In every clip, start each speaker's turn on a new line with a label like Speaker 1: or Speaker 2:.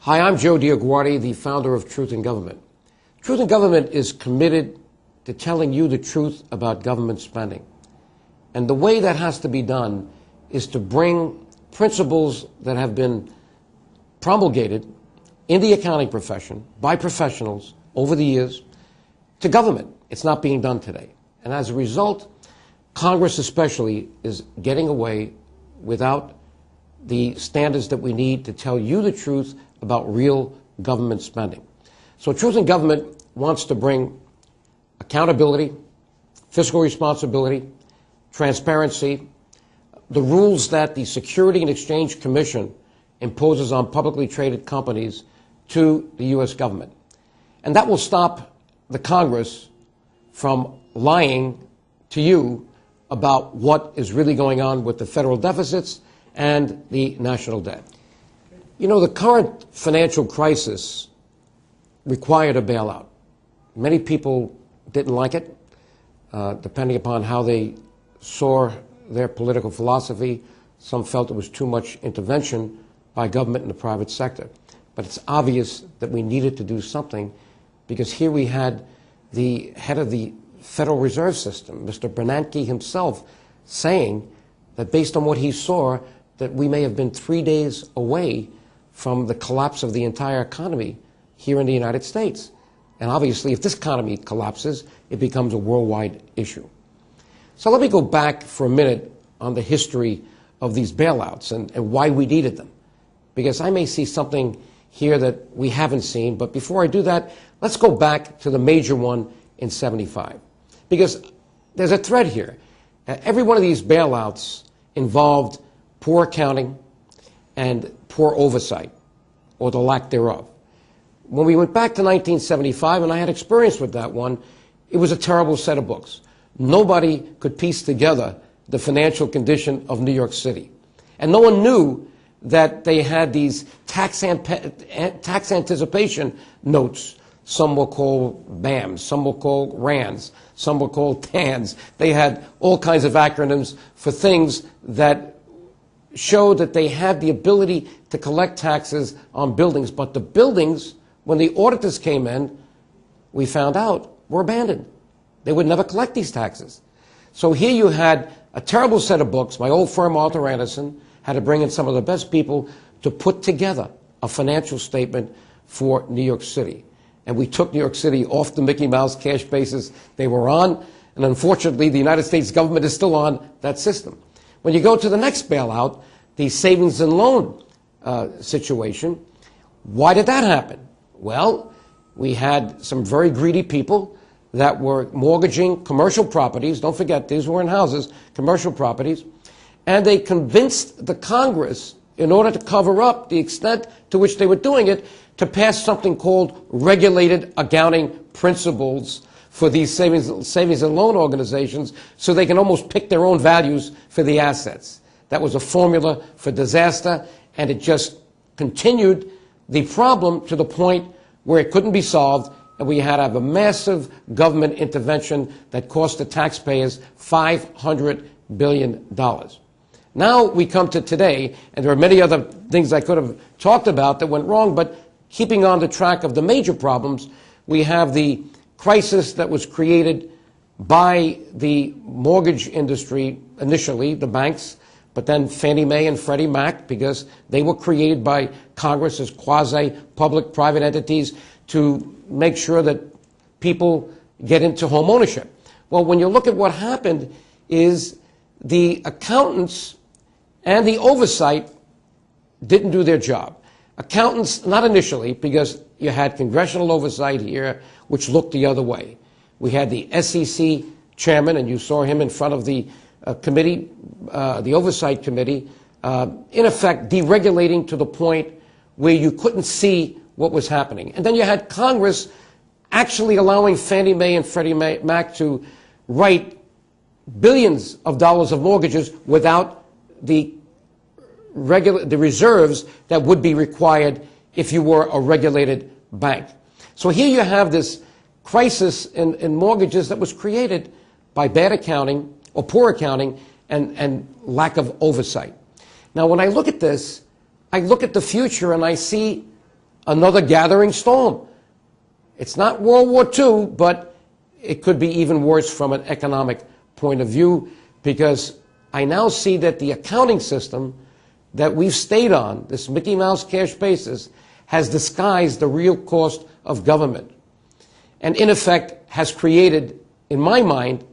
Speaker 1: Hi, I'm Joe Diaguardi, the founder of Truth in Government. Truth in Government is committed to telling you the truth about government spending. And the way that has to be done is to bring principles that have been promulgated in the accounting profession by professionals over the years to government. It's not being done today. And as a result, Congress especially is getting away without the standards that we need to tell you the truth about real government spending. So Truth in Government wants to bring accountability, fiscal responsibility, transparency, the rules that the Security and Exchange Commission imposes on publicly traded companies to the U.S. government. And that will stop the Congress from lying to you about what is really going on with the federal deficits and the national debt. You know, the current financial crisis required a bailout. Many people didn't like it, depending upon how they saw their political philosophy. Some felt it was too much intervention by government in the private sector. But it's obvious that we needed to do something, because here we had the head of the Federal Reserve System, Mr. Bernanke himself, saying that based on what he saw, that we may have been 3 days away from the collapse of the entire economy here in the United States. And obviously, if this economy collapses, it becomes a worldwide issue. So let me go back for a minute on the history of these bailouts and why we needed them, because I may see something here that we haven't seen. But before I do that, let's go back to the major one in '75, because there's a thread here. Every one of these bailouts involved poor accounting and poor oversight, or the lack thereof. When we went back to 1975, and I had experience with that one, it was a terrible set of books. Nobody could piece together the financial condition of New York City. And no one knew that they had these tax anticipation notes. Some were called BAMs, some were called RANs, some were called TANs. They had all kinds of acronyms for things that showed that they had the ability to collect taxes on buildings. But the buildings, when the auditors came in, we found out were abandoned. They would never collect these taxes. So here you had a terrible set of books. My old firm, Arthur Andersen, had to bring in some of the best people to put together a financial statement for New York City. And we took New York City off the Mickey Mouse cash basis they were on. And unfortunately, the United States government is still on that system. When you go to the next bailout, the savings and loan situation, why did that happen? Well, we had some very greedy people that were mortgaging commercial properties. Don't forget, these weren't houses, commercial properties. And they convinced the Congress, in order to cover up the extent to which they were doing it, to pass something called regulated accounting principles for these savings and loan organizations, so they can almost pick their own values for the assets. That was a formula for disaster, and it just continued the problem to the point where it couldn't be solved, and we had to have a massive government intervention that cost the taxpayers $500 billion. Now we come to today, and there are many other things I could have talked about that went wrong, but keeping on the track of the major problems, we have the crisis that was created by the mortgage industry, initially the banks, but then Fannie Mae and Freddie Mac, because they were created by Congress as quasi-public private entities to make sure that people get into home ownership. Well, when you look at what happened, is the accountants and the oversight didn't do their job. Accountants, not initially, because you had congressional oversight here, which looked the other way. We had the SEC chairman, and you saw him in front of the committee, the oversight committee, in effect deregulating to the point where you couldn't see what was happening. And then you had Congress actually allowing Fannie Mae and Freddie Mac to write billions of dollars of mortgages without the reserves that would be required if you were a regulated bank. So here you have this crisis in mortgages that was created by bad accounting or poor accounting and lack of oversight. Now, when I look at this, I look at the future and I see another gathering storm. It's not World War II, but it could be even worse from an economic point of view, because I now see that the accounting system that we've stayed on, this Mickey Mouse cash basis, has disguised the real cost of government, and in effect has created, in my mind,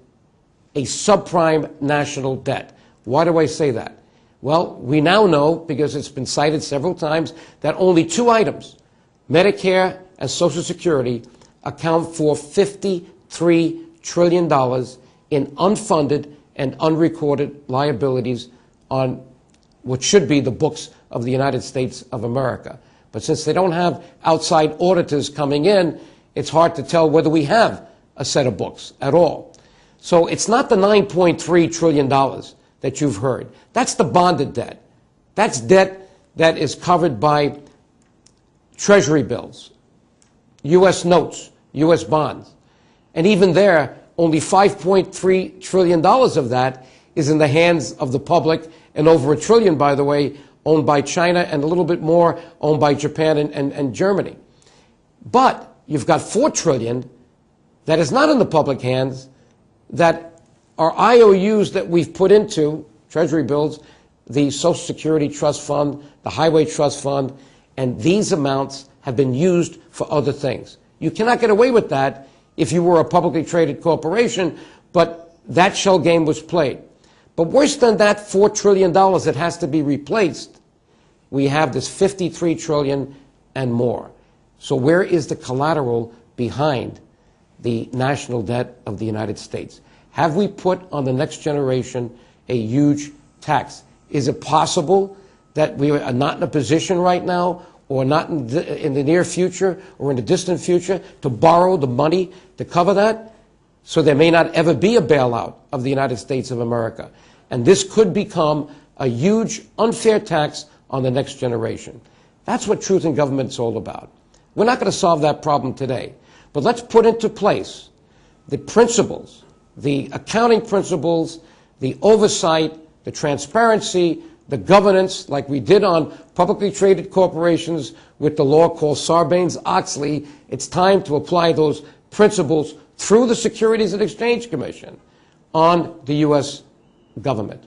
Speaker 1: a subprime national debt. Why do I say that? Well, we now know, because it's been cited several times, that only two items, Medicare and Social Security, account for $53 trillion in unfunded and unrecorded liabilities on what should be the books of the United States of America. But since they don't have outside auditors coming in, it's hard to tell whether we have a set of books at all. So it's not the $9.3 trillion that you've heard. That's the bonded debt. That's debt that is covered by Treasury bills, U.S. notes, U.S. bonds. And even there, only $5.3 trillion of that is in the hands of the public, and over $1 trillion, by the way, owned by China, and a little bit more owned by Japan and Germany. But you've got $4 trillion that is not in the public hands, that are IOUs that we've put into Treasury bills, the Social Security Trust Fund, the Highway Trust Fund, and these amounts have been used for other things. You cannot get away with that if you were a publicly traded corporation, but that shell game was played. But worse than that $4 trillion that has to be replaced, we have this $53 trillion and more. So where is the collateral behind the national debt of the United States? Have we put on the next generation a huge tax? Is it possible that we are not in a position right now, or not in the near future, or in the distant future, to borrow the money to cover that? So there may not ever be a bailout of the United States of America. And this could become a huge unfair tax on the next generation. That's what Truth in Government is all about. We're not going to solve that problem today. But let's put into place the principles, the accounting principles, the oversight, the transparency, the governance, like we did on publicly traded corporations with the law called Sarbanes-Oxley. It's time to apply those principles through the Securities and Exchange Commission on the U.S. government.